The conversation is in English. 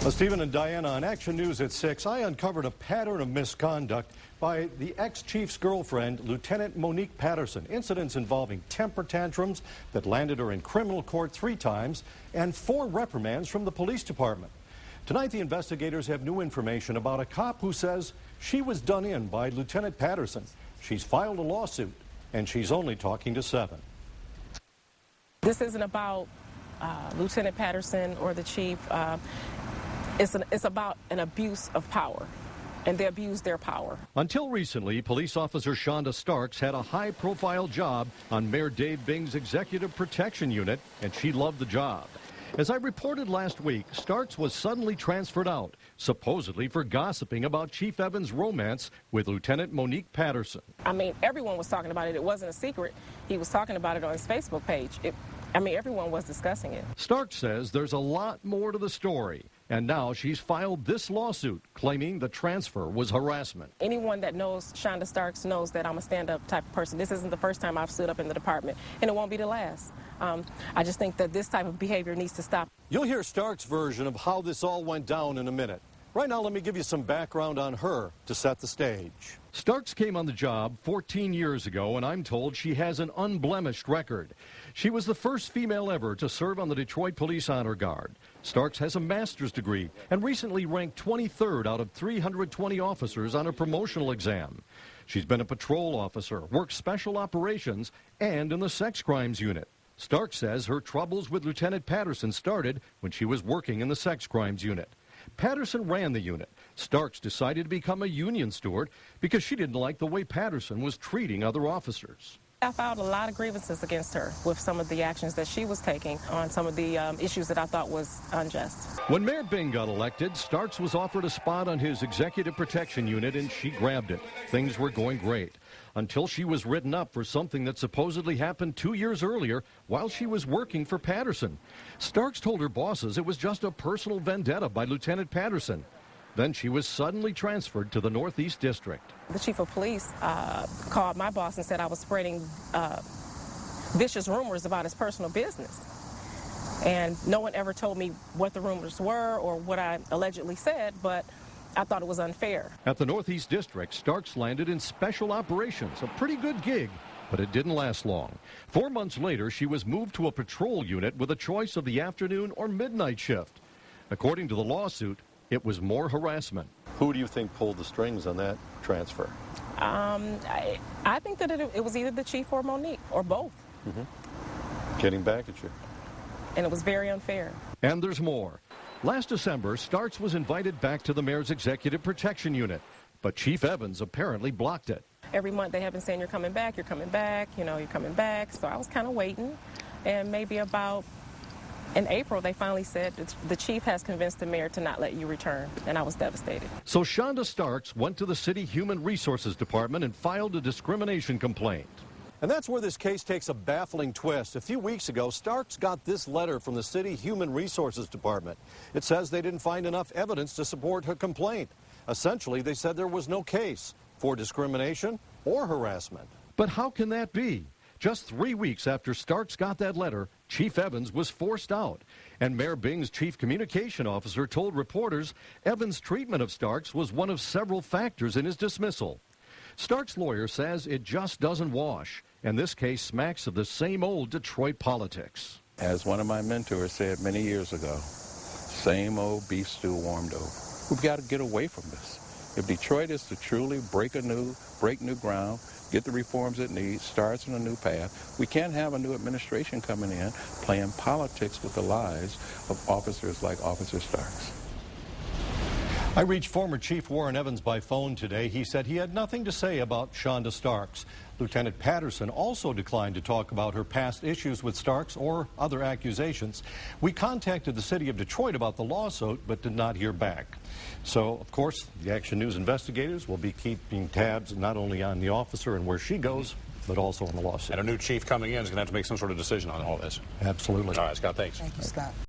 Well, Stephen and Diana on Action News at 6. I uncovered a pattern of misconduct by the ex-chief's girlfriend, Lieutenant Monique Patterson. Incidents involving temper tantrums that landed her in criminal court 3 times and 4 reprimands from the police department. Tonight, the investigators have new information about a cop who says she was done in by Lieutenant Patterson. She's filed a lawsuit, and she's only talking to 7. This isn't about Lieutenant Patterson or the chief. It's about an abuse of power, and they abuse their power. Until recently, police officer Shonda Starks had a high-profile job on Mayor Dave Bing's Executive Protection Unit, and she loved the job. As I reported last week, Starks was suddenly transferred out, supposedly for gossiping about Chief Evans' romance with Lieutenant Monique Patterson. I mean, everyone was talking about it. It wasn't a secret. He was talking about it on his Facebook page. Everyone was discussing it. Starks says there's a lot more to the story, and now she's filed this lawsuit claiming the transfer was harassment. Anyone that knows Shonda Starks knows that I'm a stand-up type of person. This isn't the first time I've stood up in the department, and it won't be the last. I just think that this type of behavior needs to stop. You'll hear Starks' version of how this all went down in a minute. Right now, let me give you some background on her to set the stage. Starks came on the job 14 years ago, and I'm told she has an unblemished record. She was the first female ever to serve on the Detroit Police Honor Guard. Starks has a master's degree and recently ranked 23rd out of 320 officers on a promotional exam. She's been a patrol officer, worked special operations, and in the sex crimes unit. Starks says her troubles with Lieutenant Patterson started when she was working in the sex crimes unit. Patterson ran the unit. Starks decided to become a union steward because she didn't like the way Patterson was treating other officers. I filed a lot of grievances against her with some of the actions that she was taking on some of the issues that I thought was unjust. When Mayor Bing got elected, Starks was offered a spot on his executive protection unit, and she grabbed it. Things were going great until she was written up for something that supposedly happened 2 years earlier while she was working for Patterson. Starks told her bosses it was just a personal vendetta by Lieutenant Patterson. Then she was suddenly transferred to the Northeast District. The chief of police called my boss and said I was spreading vicious rumors about his personal business. And no one ever told me what the rumors were or what I allegedly said, but I thought it was unfair. At the Northeast District, Starks landed in special operations, a pretty good gig, but it didn't last long. 4 months later, she was moved to a patrol unit with a choice of the afternoon or midnight shift. According to the lawsuit, it was more harassment. Who do you think pulled the strings on that transfer? I think that it was either the chief or Monique, or both. Getting back at you. And it was very unfair. And there's more. Last December, Starks was invited back to the mayor's executive protection unit, but Chief Evans apparently blocked it. Every month they have been saying, you're coming back, you're coming back, you're coming back. So I was kind of waiting, and maybe about in April, they finally said the chief has convinced the mayor to not let you return, and I was devastated. So Shonda Starks went to the city Human Resources Department and filed a discrimination complaint. And that's where this case takes a baffling twist. A few weeks ago, Starks got this letter from the city Human Resources Department. It says they didn't find enough evidence to support her complaint. Essentially, they said there was no case for discrimination or harassment. But how can that be? Just 3 weeks after Starks got that letter, Chief Evans was forced out. And Mayor Bing's chief communication officer told reporters Evans' treatment of Starks was one of several factors in his dismissal. Starks' lawyer says it just doesn't wash, and this case smacks of the same old Detroit politics. As one of my mentors said many years ago, same old beef stew warmed over. We've got to get away from this. If Detroit is to truly break new ground, get the reforms it needs, starts on a new path, we can't have a new administration coming in playing politics with the lives of officers like Officer Starks. I reached former Chief Warren Evans by phone today. He said he had nothing to say about Shonda Starks. Lieutenant Patterson also declined to talk about her past issues with Starks or other accusations. We contacted the city of Detroit about the lawsuit, but did not hear back. So, of course, the Action News investigators will be keeping tabs not only on the officer and where she goes, but also on the lawsuit. And a new chief coming in is going to have to make some sort of decision on all this. Absolutely. All right, Scott, thanks. Thank you, Scott.